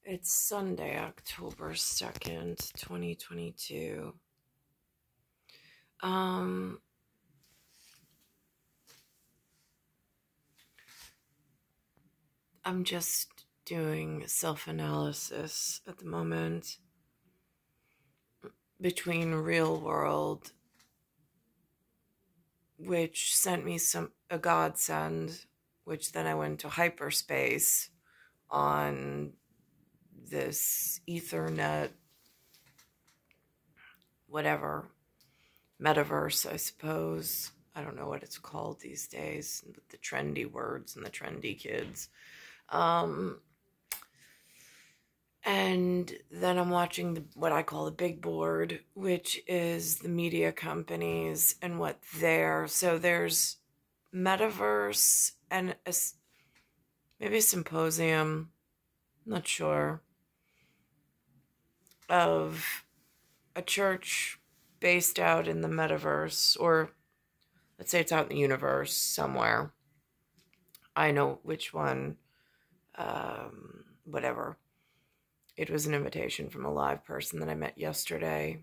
It's Sunday, October 2nd, 2022. I'm just doing self-analysis at the moment between real world, which sent me a godsend, which then I went to hyperspace on this Ethernet, whatever, metaverse, I suppose. I don't know what it's called these days, with the trendy words and the trendy kids. And then I'm watching what I call the big board, which is the media companies and what so there's metaverse and maybe a symposium, not sure, of a church based out in the metaverse, or let's say it's out in the universe somewhere. I know which one, whatever. It was an invitation from a live person that I met yesterday.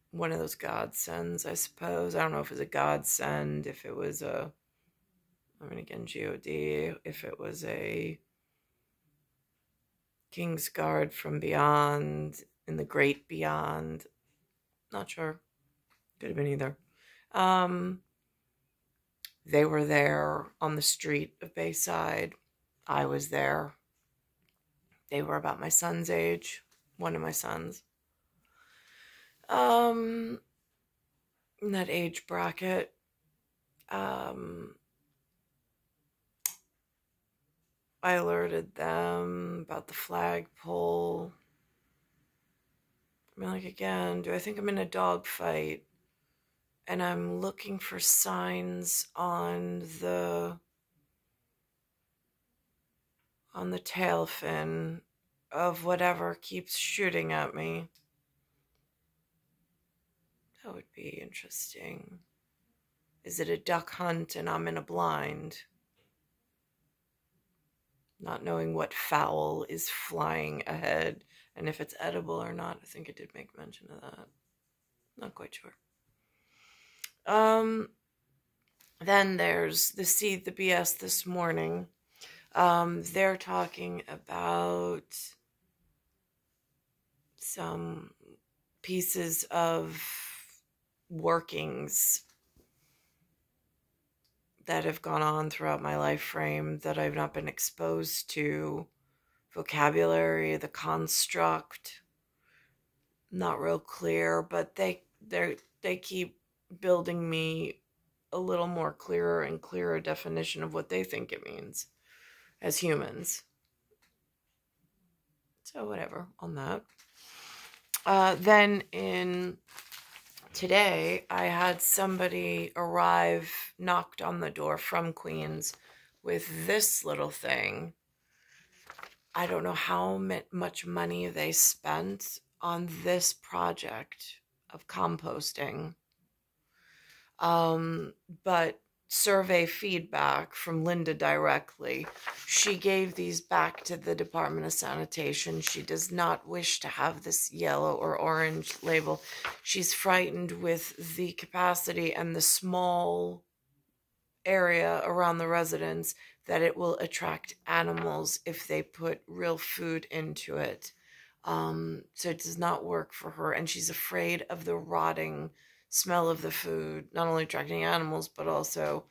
One of those godsends, I suppose. I don't know if it was a godsend, if it was again, G-O-D, if it was a King's Guard from beyond, in the great beyond. Not sure. Could have been either. They were there on the street of Bayside. I was there. They were about my son's age, one of my sons. In that age bracket. I alerted them about the flagpole. I mean, like, again, do I think I'm in a dog fight? And I'm looking for signs on the tail fin of whatever keeps shooting at me. That would be interesting. Is it a duck hunt and I'm in a blind? Not knowing what fowl is flying ahead and if it's edible or not. I think I did make mention of that. Not quite sure. Then there's the BS this morning. They're talking about some pieces of workings that have gone on throughout my life frame that I've not been exposed to. Vocabulary, the construct, not real clear, but they keep building me a little more clearer and clearer definition of what they think it means as humans. So whatever on that. Then today, I had somebody arrive, knocked on the door from Queens with this little thing. I don't know how much money they spent on this project of composting. But survey feedback from Linda directly. She gave these back to the Department of Sanitation. She does not wish to have this yellow or orange label. She's frightened with the capacity and the small area around the residence that it will attract animals if they put real food into it. So it does not work for her. And she's afraid of the rotting smell of the food, not only attracting animals, but also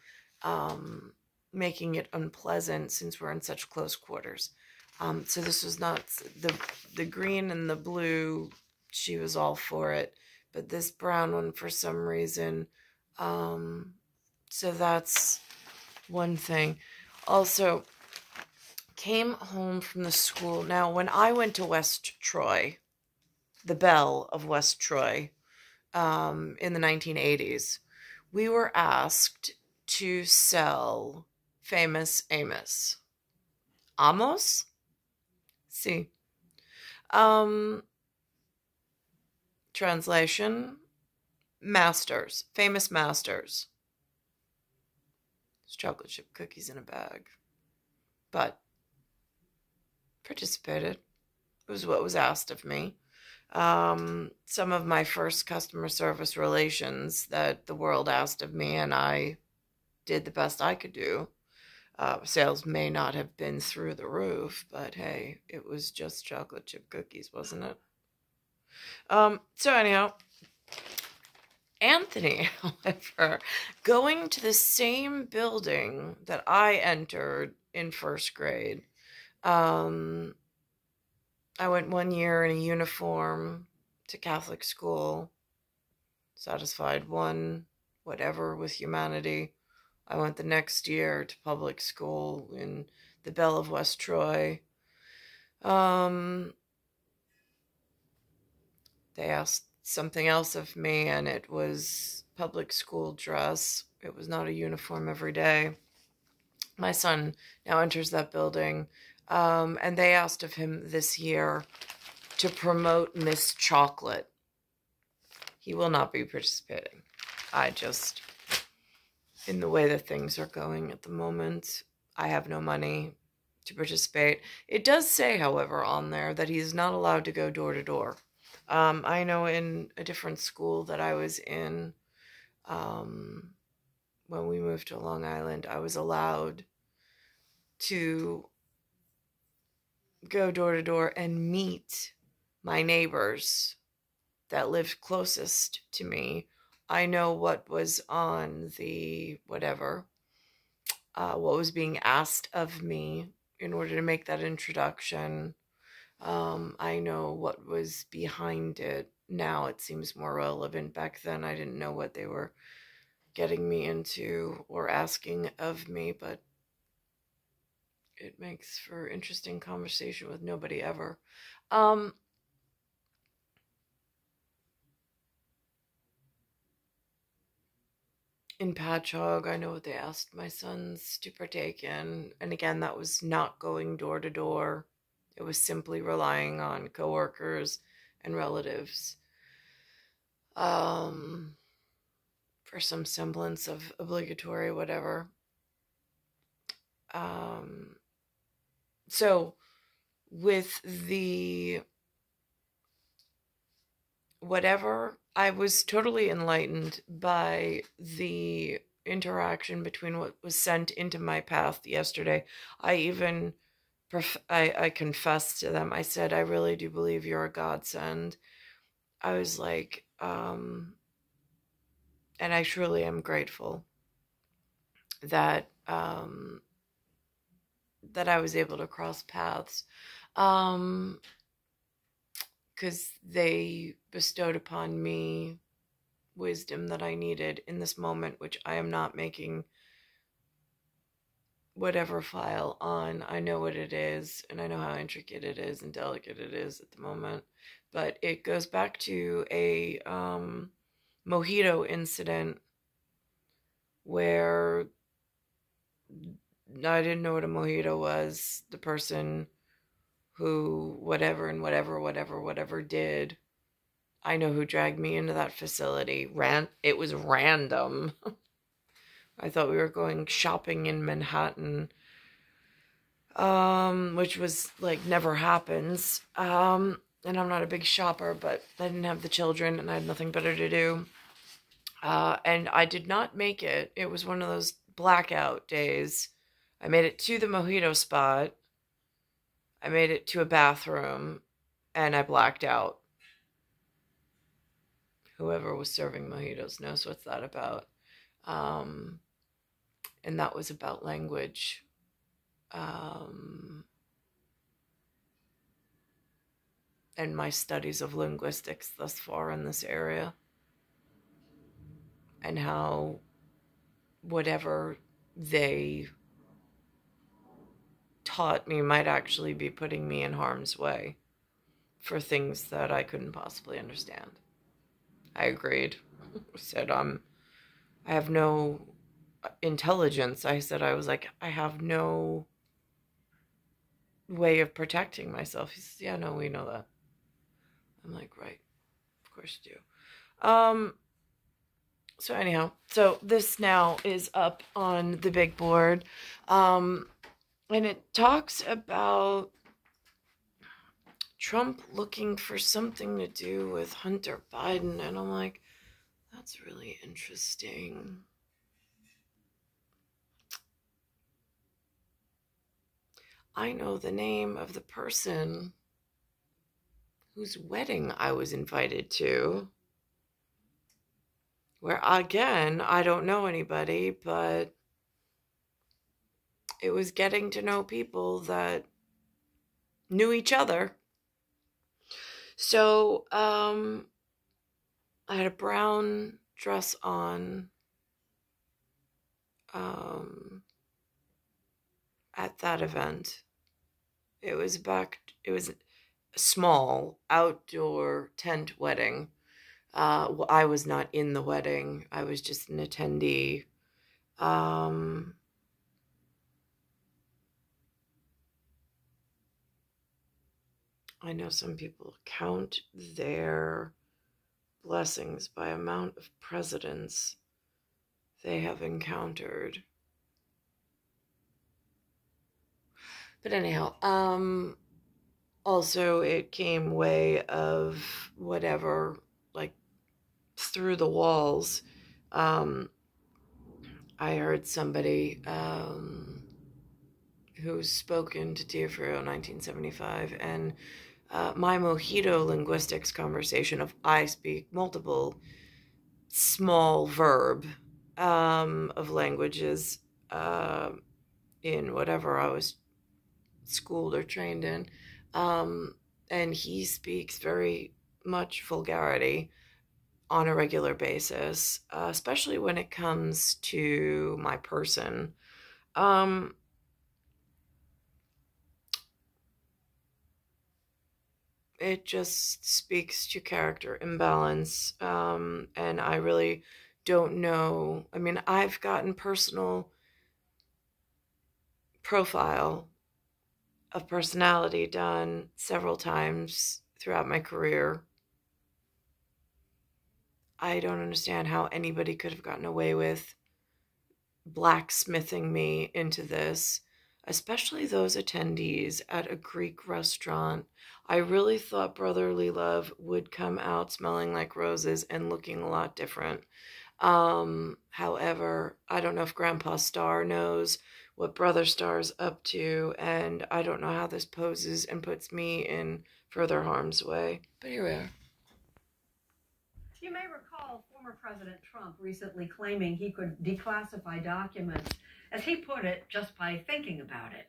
making it unpleasant since we're in such close quarters. So this was not the green and the blue. She was all for it, but this brown one for some reason. So that's one thing. Also, came home from the school. Now, when I went to West Troy, the belle of West Troy, in the 1980s, we were asked to sell famous Amos. Amos? See. Translation, masters, famous masters. It's chocolate chip cookies in a bag. But participated. It was what was asked of me. Some of my first customer service relations that the world asked of me, and I did the best I could do. Sales may not have been through the roof, but hey, it was just chocolate chip cookies, wasn't it? So anyhow, Anthony, however, going to the same building that I entered in first grade, I went 1 year in a uniform to Catholic school, satisfied one whatever with humanity. I went the next year to public school in the Belle of West Troy. They asked something else of me, and it was public school dress. It was not a uniform every day. My son now enters that building, and they asked of him this year to promote Miss Chocolate. He will not be participating. In the way that things are going at the moment, I have no money to participate. It does say, however, on there that he's not allowed to go door to door. I know in a different school that I was in, when we moved to Long Island, I was allowed to go door to door and meet my neighbors that lived closest to me. I know what was on the whatever, what was being asked of me in order to make that introduction. I know what was behind it. Now it seems more relevant. Back then I didn't know what they were getting me into or asking of me, but it makes for interesting conversation with nobody ever. In Patchogue, I know what they asked my sons to partake in. And again, that was not going door to door. It was simply relying on coworkers and relatives for some semblance of obligatory whatever. So with the whatever, I was totally enlightened by the interaction between what was sent into my path yesterday. I even I confessed to them. I said, I really do believe you're a godsend. I was like, and I truly am grateful that that I was able to cross paths, because they bestowed upon me wisdom that I needed in this moment, which I am not making whatever file on. I know what it is, and I know how intricate it is and delicate it is at the moment. But it goes back to a mojito incident where I didn't know what a mojito was. The person who whatever did, I know who dragged me into that facility. It was random. I thought we were going shopping in Manhattan, which was like never happens. And I'm not a big shopper, but I didn't have the children and I had nothing better to do. And I did not make it. It was one of those blackout days. I made it to the mojito spot. I made it to a bathroom and I blacked out. Whoever was serving mojitos knows what's that about. And that was about language. And my studies of linguistics thus far in this area. And how whatever they taught me might actually be putting me in harm's way for things that I couldn't possibly understand. I agreed. Said, I have no intelligence. I said, I was like, I have no way of protecting myself. He says, yeah, no, we know that. I'm like, right, of course you do. So anyhow, so this now is up on the big board. And it talks about Trump looking for something to do with Hunter Biden. And I'm like, that's really interesting. I know the name of the person whose wedding I was invited to. Where, again, I don't know anybody, but it was getting to know people that knew each other. So, I had a brown dress on at that event. It was a small outdoor tent wedding. I was not in the wedding. I was just an attendee. I know some people count their blessings by amount of presidents they have encountered. But anyhow, also it came way of whatever, like through the walls. I heard somebody who's spoken to Diafrio in 1975, and my mojito linguistics conversation of I speak multiple small verb of languages in whatever I was schooled or trained in. And he speaks very much vulgarity on a regular basis, especially when it comes to my person. It just speaks to character imbalance, and I really don't know. I mean, I've gotten personal profile of personality done several times throughout my career. I don't understand how anybody could have gotten away with blacksmithing me into this, especially those attendees at a Greek restaurant. I really thought Brotherly Love would come out smelling like roses and looking a lot different. However, I don't know if Grandpa Star knows what Brother Star's up to, and I don't know how this poses and puts me in further harm's way. But here we are. You may recall former President Trump recently claiming he could declassify documents, as he put it, just by thinking about it.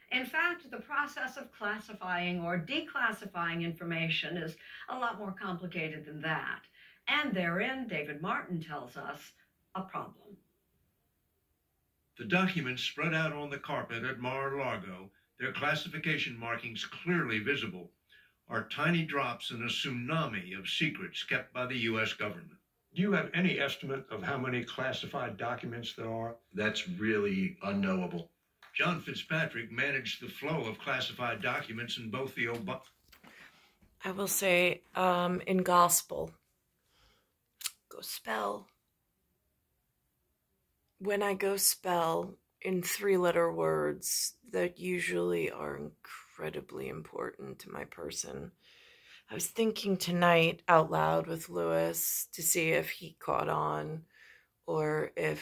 In fact, the process of classifying or declassifying information is a lot more complicated than that. And therein, David Martin tells us, a problem. The documents spread out on the carpet at Mar-a-Lago, their classification markings clearly visible, are tiny drops in a tsunami of secrets kept by the U.S. government. Do you have any estimate of how many classified documents there are? That's really unknowable. John Fitzpatrick managed the flow of classified documents in both the Obama... I will say, in gospel, go spell. When I go spell in 3-letter words that usually are incredibly important to my person. I was thinking tonight out loud with Lewis to see if he caught on, or if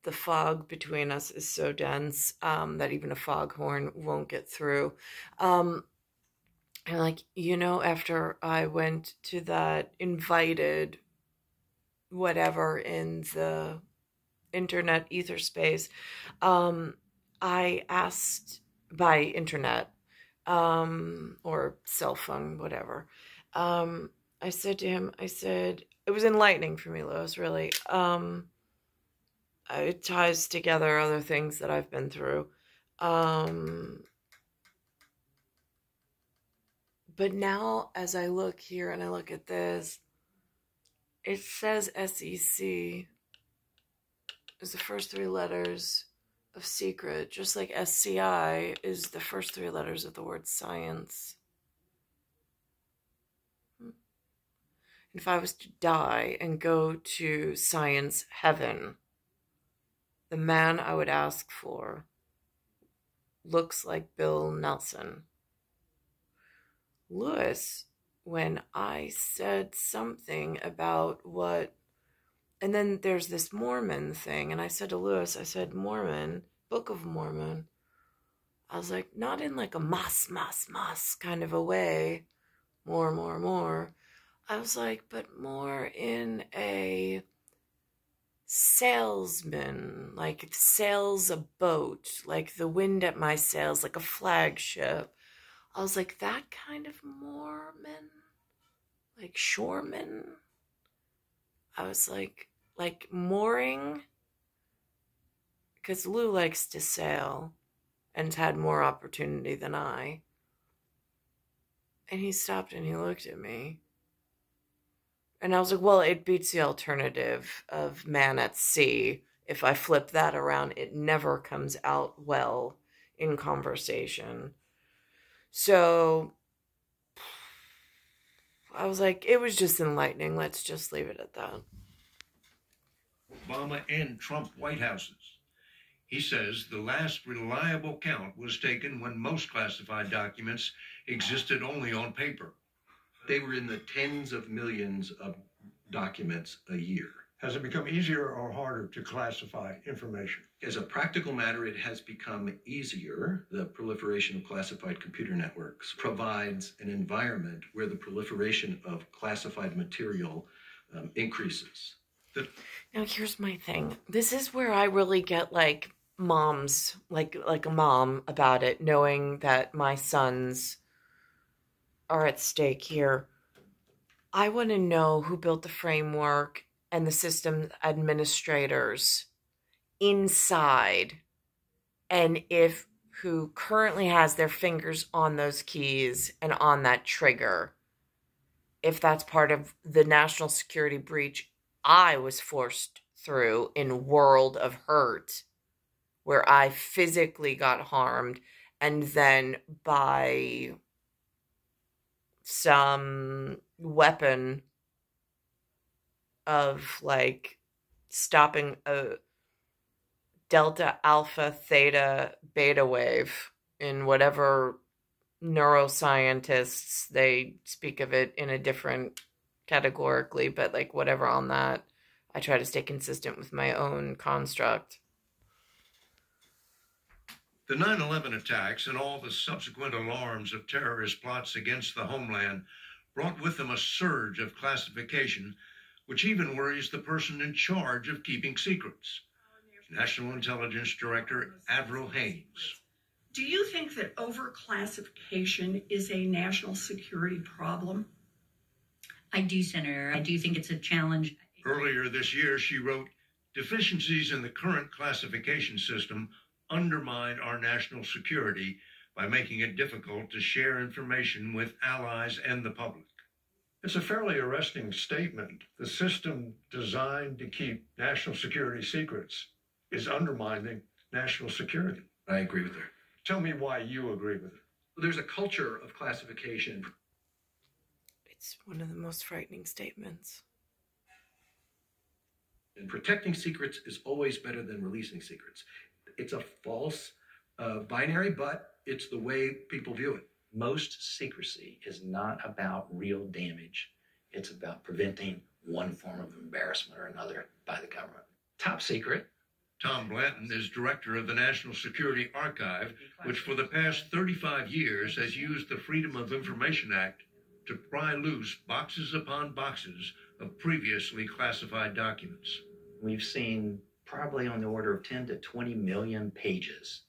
the fog between us is so dense that even a foghorn won't get through. And like, you know, after I went to that invited whatever in the internet ether space, I asked by internet or cell phone, whatever. I said to him, it was enlightening for me, Lois, really. It ties together other things that I've been through. But now, as I look here and I look at this, it says SEC is the first 3 letters of secret, just like SCI is the first 3 letters of the word science. If I was to die and go to science heaven, the man I would ask for looks like Bill Nelson. Lewis, when I said something about what, and then there's this Mormon thing, and I said to Lewis, I said, Mormon, Book of Mormon. I was like, not in like a mas kind of a way, more. I was like, but more in a salesman, like sails a boat, like the wind at my sails, like a flagship. I was like, that kind of Mormon, like shoreman. I was like mooring, because Lou likes to sail and's had more opportunity than I. And he stopped and he looked at me. And I was like, well, it beats the alternative of man at sea. If I flip that around, it never comes out well in conversation. So I was like, it was just enlightening. Let's just leave it at that. Obama and Trump White Houses. He says the last reliable count was taken when most classified documents existed only on paper. They were in the tens of millions of documents a year. Has it become easier or harder to classify information? As a practical matter, it has become easier. The proliferation of classified computer networks provides an environment where the proliferation of classified material increases. Now, here's my thing. This is where I really get like moms, like a mom about it, knowing that my sons are at stake here. I want to know who built the framework and the system administrators inside, and if who currently has their fingers on those keys and on that trigger, if that's part of the national security breach I was forced through in World of Hurt, where I physically got harmed, and then by some weapon of like stopping a delta, alpha, theta, beta wave in whatever neuroscientists, they speak of it in a different categorically, but like whatever on that, I try to stay consistent with my own construct. The 9/11 attacks and all the subsequent alarms of terrorist plots against the homeland brought with them a surge of classification, which even worries the person in charge of keeping secrets, National Intelligence Director Avril Haines. Do you think that overclassification is a national security problem? I do, Senator. I do think it's a challenge. Earlier this year, she wrote, "Deficiencies in the current classification system undermine our national security by making it difficult to share information with allies and the public." It's a fairly arresting statement. The system designed to keep national security secrets is undermining national security. I agree with her. Tell me why you agree with her. There's a culture of classification. It's one of the most frightening statements. And protecting secrets is always better than releasing secrets. It's a false binary, but it's the way people view it. Most secrecy is not about real damage. It's about preventing one form of embarrassment or another by the government. Top secret. Tom Blanton is director of the National Security Archive, which for the past 35 years has used the Freedom of Information Act to pry loose boxes upon boxes of previously classified documents. We've seen probably on the order of 10 to 20 million pages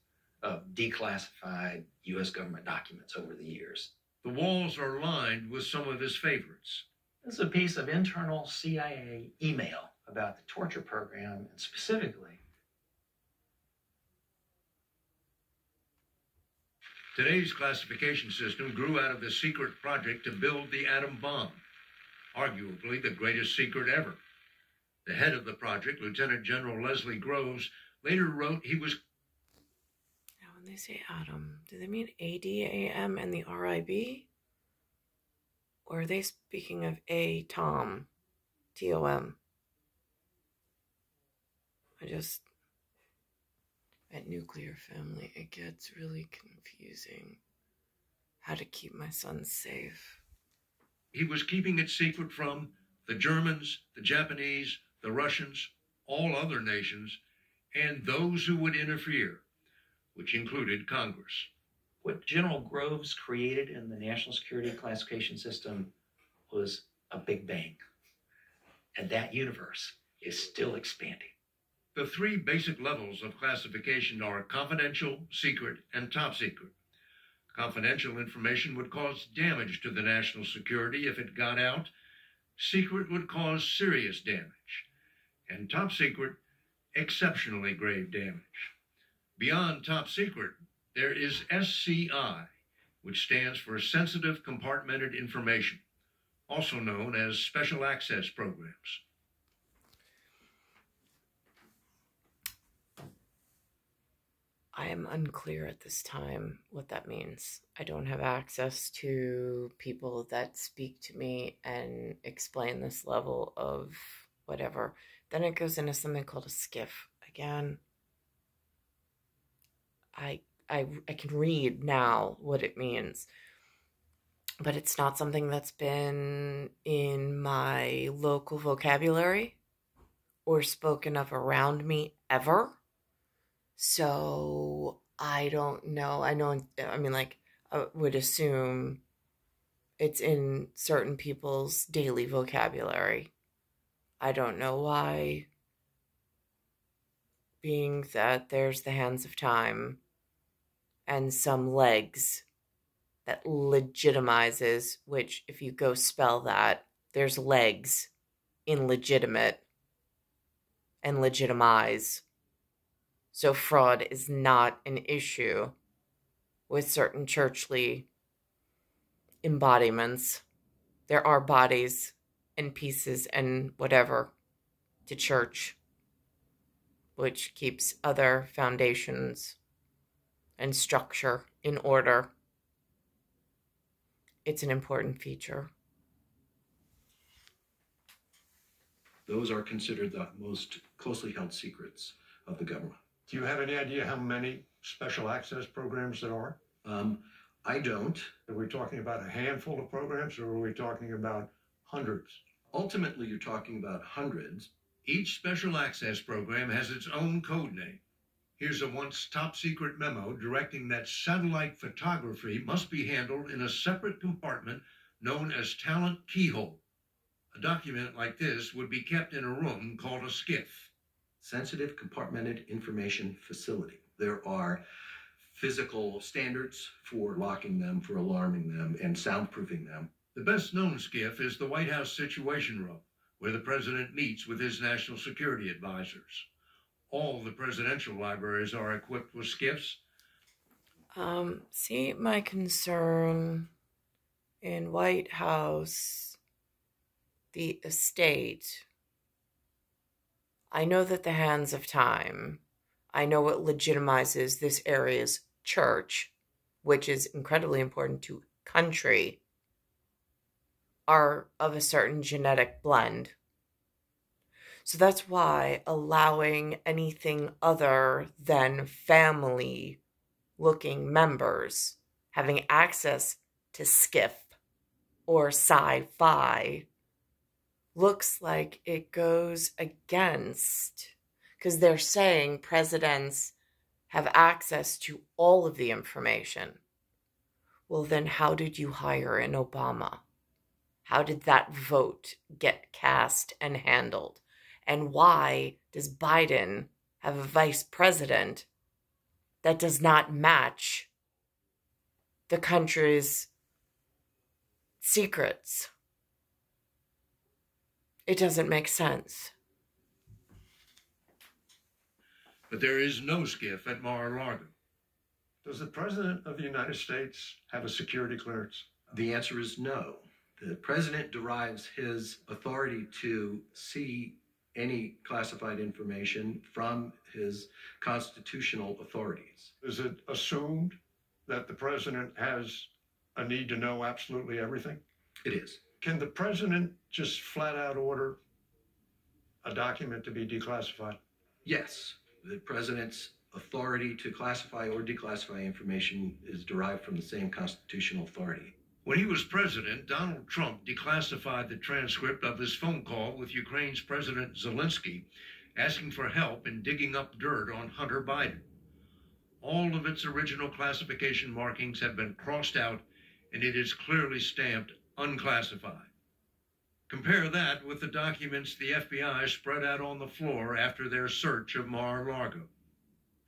of declassified U.S. government documents over the years. The walls are lined with some of his favorites. This is a piece of internal CIA email about the torture program, and specifically Today's classification system grew out of the secret project to build the atom bomb, arguably the greatest secret ever. The head of the project, Lieutenant General Leslie Groves, later wrote he was... Now, when they say atom, do they mean ADAM and the RIB? Or are they speaking of ATOM, TOM? At nuclear family, it gets really confusing how to keep my son safe. He was keeping it secret from the Germans, the Japanese, the Russians, all other nations, and those who would interfere, which included Congress. What General Groves created in the national security classification system was a big bang. And that universe is still expanding. The three basic levels of classification are confidential, secret, and top secret. Confidential information would cause damage to the national security if it got out. Secret would cause serious damage. And top secret, exceptionally grave damage. Beyond top secret, there is SCI, which stands for Sensitive Compartmented Information, also known as Special Access Programs. I am unclear at this time what that means. I don't have access to people that speak to me and explain this level of whatever. Then it goes into something called a skiff. Again, I can read now what it means, but it's not something that's been in my local vocabulary or spoken of around me ever. So I don't know. I would assume it's in certain people's daily vocabulary. I don't know why, being that there's the hands of time and some legs that legitimizes, which if you go spell that, there's legs in legitimate and legitimize. So fraud is not an issue with certain churchly embodiments. There are bodies and pieces and whatever to church, which keeps other foundations and structure in order. It's an important feature. Those are considered the most closely held secrets of the government. Do you have any idea how many special access programs there are? I don't. Are we talking about a handful of programs, or are we talking about hundreds? Ultimately, you're talking about hundreds. Each special access program has its own code name. Here's a once top secret memo directing that satellite photography must be handled in a separate compartment known as talent keyhole. A document like this would be kept in a room called a SCIF. Sensitive Compartmented Information Facility. There are physical standards for locking them, for alarming them, and soundproofing them. The best known SCIF is the White House Situation Room, where the president meets with his national security advisors. All the presidential libraries are equipped with SCIFs. See, my concern in White House, the estate, I know that the hands of time, I know what legitimizes this area's church, which is incredibly important to country, are of a certain genetic blend. So that's why allowing anything other than family-looking members having access to SCIF or sci-fi looks like it goes against, because they're saying presidents have access to all of the information. Well, then how did you hire in Obama? How did that vote get cast and handled? And why does Biden have a vice president that does not match the country's secrets? It doesn't make sense. But there is no SCIF at Mar-a-Lago. Does the President of the United States have a security clearance? The answer is no. The president derives his authority to see any classified information from his constitutional authorities. Is it assumed that the president has a need to know absolutely everything? It is. Can the president just flat out order a document to be declassified? Yes, the president's authority to classify or declassify information is derived from the same constitutional authority. When he was president, Donald Trump declassified the transcript of his phone call with Ukraine's President Zelensky, asking for help in digging up dirt on Hunter Biden. All of its original classification markings have been crossed out, and it is clearly stamped unclassified. Compare that with the documents the FBI spread out on the floor after their search of Mar-a-Lago.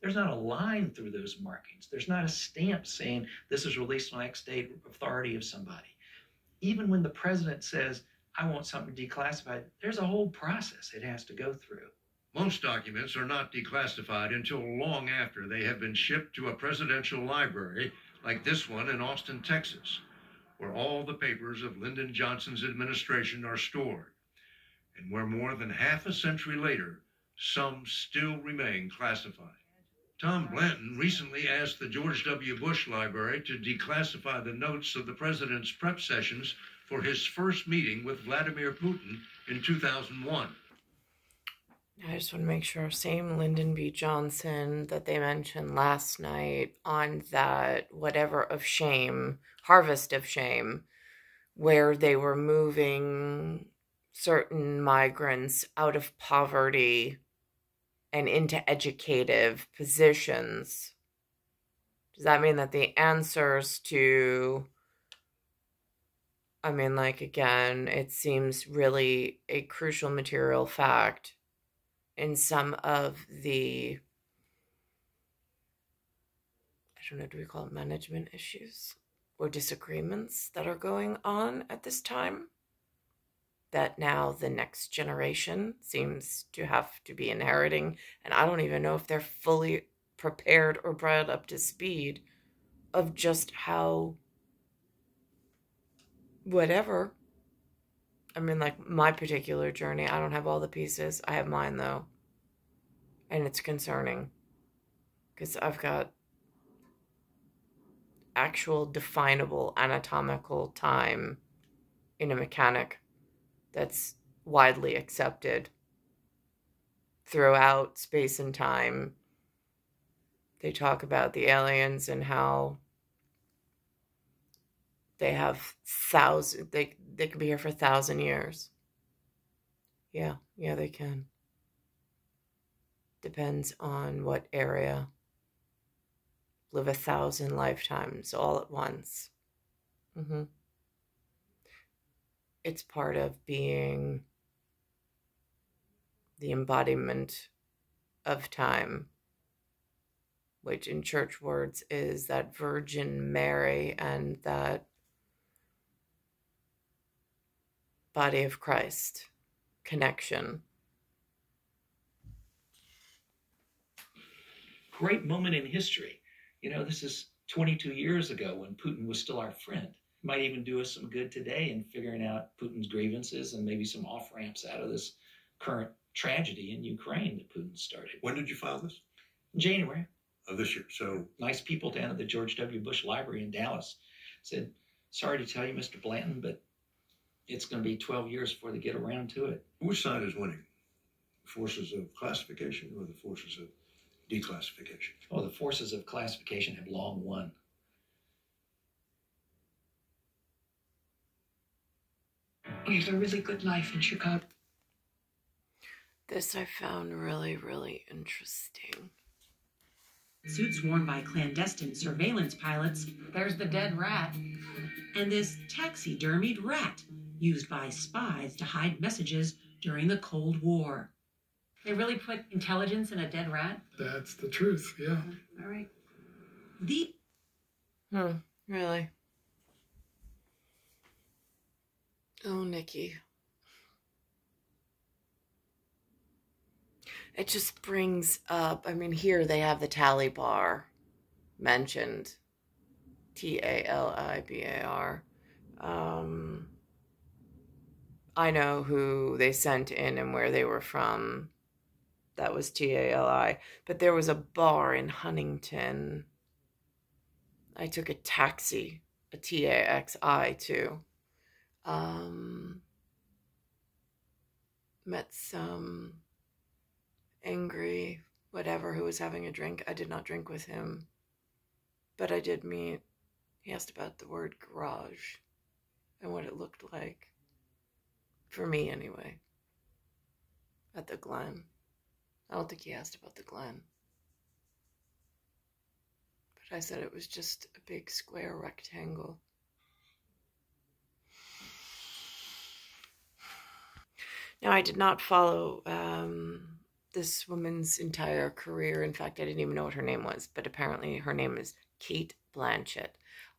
There's not a line through those markings. There's not a stamp saying this is released on X date authority of somebody. Even when the president says, I want something declassified, there's a whole process it has to go through. Most documents are not declassified until long after they have been shipped to a presidential library like this one in Austin, Texas, where all the papers of Lyndon Johnson's administration are stored, and where more than half a century later, some still remain classified. Tom Blanton recently asked the George W. Bush Library to declassify the notes of the president's prep sessions for his first meeting with Vladimir Putin in 2001. I just want to make sure, same Lyndon B. Johnson that they mentioned last night on that whatever of shame, harvest of shame, where they were moving certain migrants out of poverty and into educative positions. Does that mean that the answers to, again, it seems really a crucial material fact in some of the, I don't know, do we call it management issues or disagreements that are going on at this time, that now the next generation seems to have to be inheriting, and I don't even know if they're fully prepared or brought up to speed of just how, whatever. My particular journey, I don't have all the pieces. I have mine, though. And it's concerning. Because I've got actual definable anatomical time in a mechanic that's widely accepted throughout space and time. They talk about the aliens and how they have they can be here for 1,000 years. Yeah, they can. Depends on what area. Live 1,000 lifetimes all at once. It's part of being the embodiment of time, which in church words is that Virgin Mary and that body of Christ connection. Great moment in history. This is 22 years ago when Putin was still our friend. Might even do us some good today in figuring out Putin's grievances and maybe some off-ramps out of this current tragedy in Ukraine that Putin started. When did you file this? In January. Of this year. So nice people down at the George W. Bush Library in Dallas said, sorry to tell you, Mr. Blanton, but it's going to be 12 years before they get around to it. Which side is winning? The forces of classification or the forces of declassification? Oh, the forces of classification have long won. We have a really good life in Chicago. This I found really, really interesting. Suits worn by clandestine surveillance pilots. There's the dead rat. And this taxidermied rat used by spies to hide messages during the Cold War. They really put intelligence in a dead rat? That's the truth, yeah. All right. Really? Oh, Nikki. It just brings up, here they have the tally bar mentioned. TALIBAR. I know who they sent in and where they were from. That was TALI. But there was a bar in Huntington. I took a taxi, a TAXI too. Met some angry whatever who was having a drink. I did not drink with him, but I did meet. He asked about the word garage and what it looked like. For me, anyway. At the Glen. I don't think he asked about the Glen. But I said it was just a big square rectangle. Now, I did not follow this woman's entire career. In fact, I didn't even know what her name was, but apparently her name is Cate Blanchett.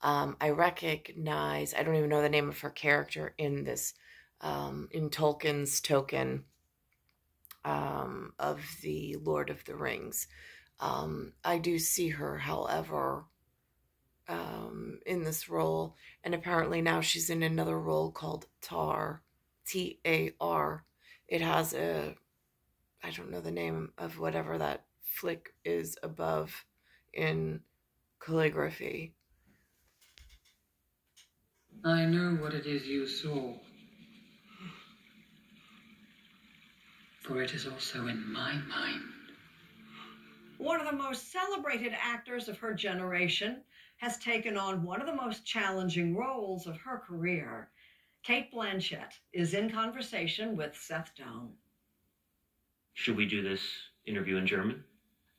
I recognize, I don't even know the name of her character in this, in Tolkien's Token of the Lord of the Rings. I do see her, however, in this role, and apparently now she's in another role called Tar, T-A-R. It has a, I don't know the name of whatever that flick is above in calligraphy. I know what it is you saw, for it is also in my mind. One of the most celebrated actors of her generation has taken on one of the most challenging roles of her career. Cate Blanchett is in conversation with Seth Doan. Should we do this interview in German?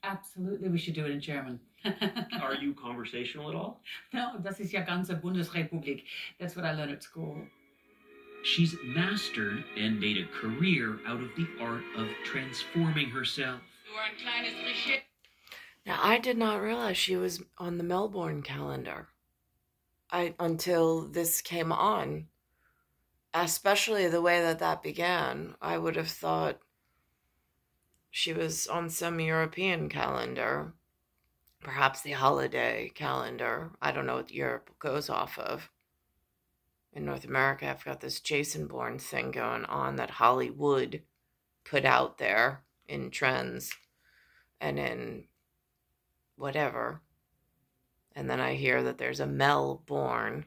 Absolutely, we should do it in German. Are you conversational at all? No, das ist ja ganze Bundesrepublik. That's what I learned at school. She's mastered and made a career out of the art of transforming herself. Now, I did not realize she was on the Melbourne calendar until this came on. Especially the way that began. I would have thought she was on some European calendar. Perhaps the holiday calendar. I don't know what Europe goes off of. In North America, I've got this Jason Bourne thing going on that Hollywood put out there in trends and in whatever. And then I hear that there's a Melbourne.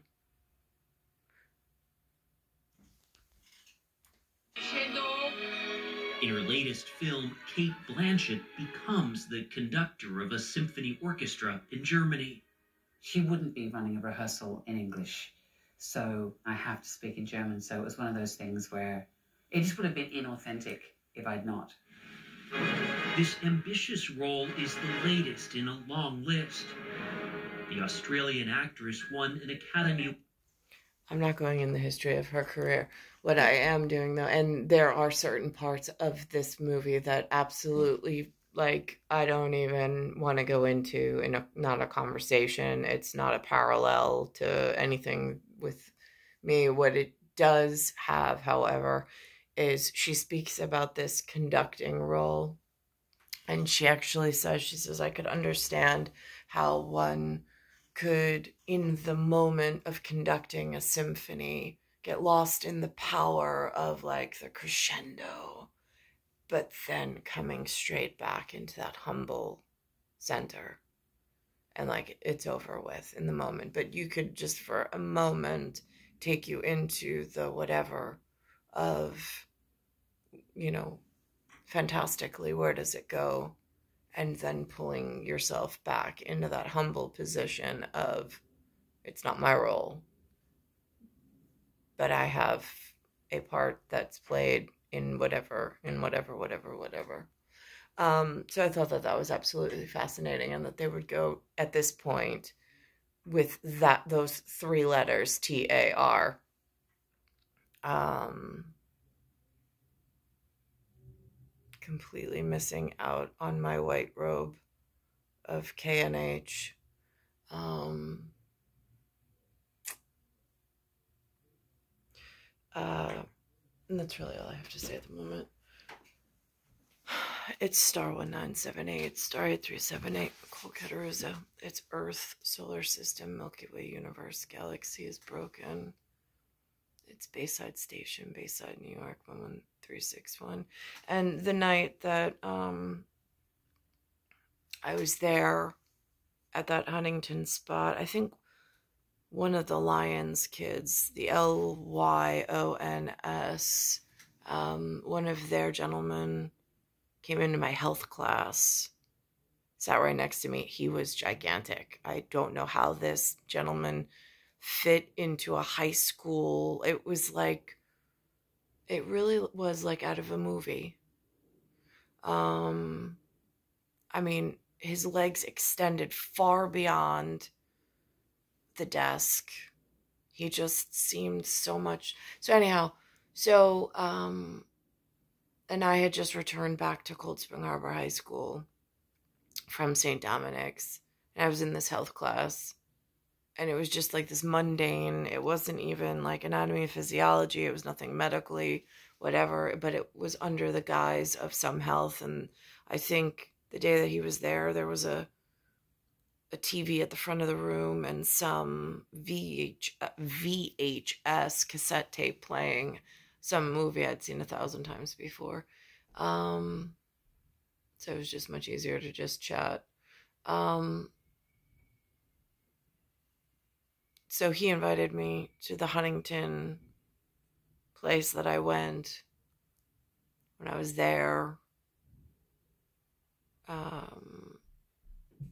In her latest film, Cate Blanchett becomes the conductor of a symphony orchestra in Germany. She wouldn't be running a rehearsal in English, so I have to speak in German. So it was one of those things where it just would have been inauthentic if I'd not. This ambitious role is the latest in a long list. The Australian actress won an Academy. I'm not going in the history of her career. What I am doing, though, and there are certain parts of this movie that absolutely, like, I don't even want to go into in not a conversation. It's not a parallel to anything with me. What it does have, however, is she speaks about this conducting role. And she actually says, she says, I could understand how one could, in the moment of conducting a symphony, get lost in the power of like the crescendo, but then coming straight back into that humble center. And like it's over with in the moment. But you could just for a moment take you into the whatever of, you know, fantastically, where does it go? And then pulling yourself back into that humble position of, it's not my role, but I have a part that's played in whatever. So I thought that was absolutely fascinating, and that they would go at this point with those three letters, T-A-R. Completely missing out on my white robe of K&H. And that's really all I have to say at the moment. It's star 1978, star 8378, Nicole Cattaruzza. It's Earth, solar system, Milky Way universe, galaxy is broken. It's Bayside Station, Bayside, New York, 11361. And the night that I was there at that Huntington spot, I think one of the Lyons kids, the Lyons, one of their gentlemen came into my health class sat right next to me. He was gigantic. I don't know how this gentleman fit into a high school. It was like, it really was like out of a movie. I mean, his legs extended far beyond the desk. He just seemed so much. So anyhow, and I had just returned back to Cold Spring Harbor High School from St. Dominic's, and I was in this health class, and it was just like this mundane. It wasn't even like anatomy and physiology. It was nothing medically, whatever, but it was under the guise of some health. And I think the day that he was there, there was a TV at the front of the room and some VHS cassette tape playing some movie I'd seen 1,000 times before. So it was just much easier to just chat. So he invited me to the Huntington place that I went when I was there.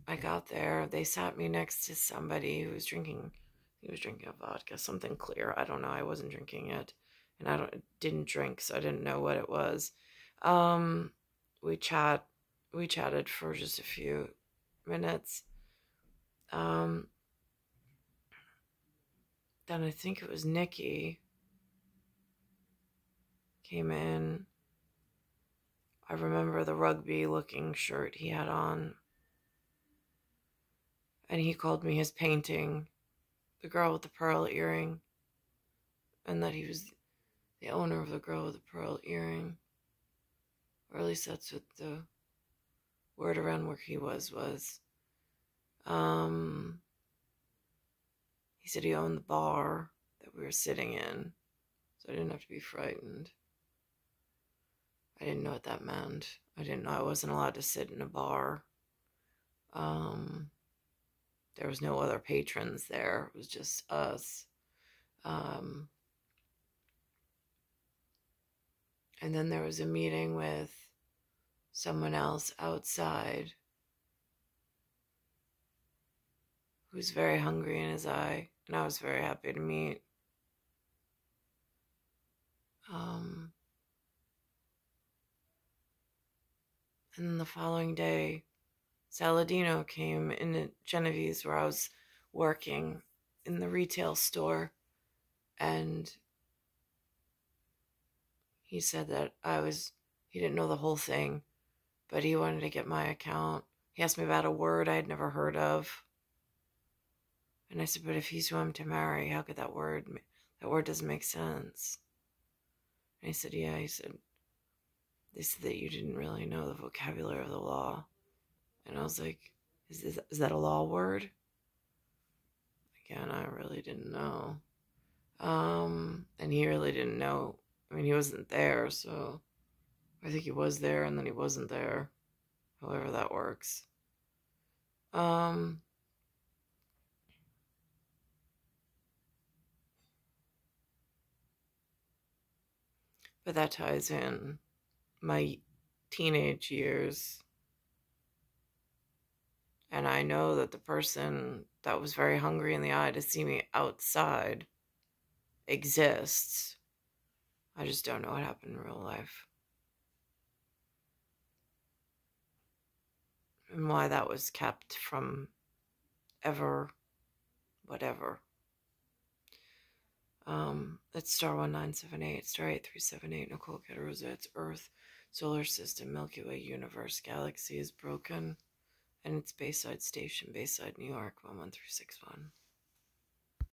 I got there. They sat me next to somebody who was drinking. He was drinking a vodka, something clear. I don't know. I wasn't drinking it, and didn't drink, so I didn't know what it was. We chatted for just a few minutes. Then I think it was Nikki came in. I remember the rugby-looking shirt he had on. And he called me his painting, the girl with the pearl earring. And that he was the owner of the girl with the pearl earring. Or at least that's what the word around where he was. He said he owned the bar that we were sitting in, so I didn't have to be frightened. I didn't know what that meant. I didn't know I wasn't allowed to sit in a bar. There was no other patrons there. It was just us. And then there was a meeting with someone else outside who was very hungry in his eye, and I was very happy to meet. And then the following day, Saladino came in at Genevieve's where I was working in the retail store, and he said that he didn't know the whole thing, but he wanted to get my account. He asked me about a word I had never heard of. And I said, but if he's who I'm to marry, how could that word doesn't make sense. And he said, yeah, they said that you didn't really know the vocabulary of the law. And I was like, is that a law word? Again, I really didn't know. And he really didn't know. I mean, he wasn't there, so I think he was there and then he wasn't there. However that works. But that ties in my teenage years. And I know that the person that was very hungry in the eye to see me outside exists. I just don't know what happened in real life. And why that was kept from ever, whatever. It's star 1978, star 8378, Nicole, Cattaruzza. It's Earth, solar system, Milky Way, universe, galaxy is broken. And it's Bayside Station, Bayside, New York, 11361.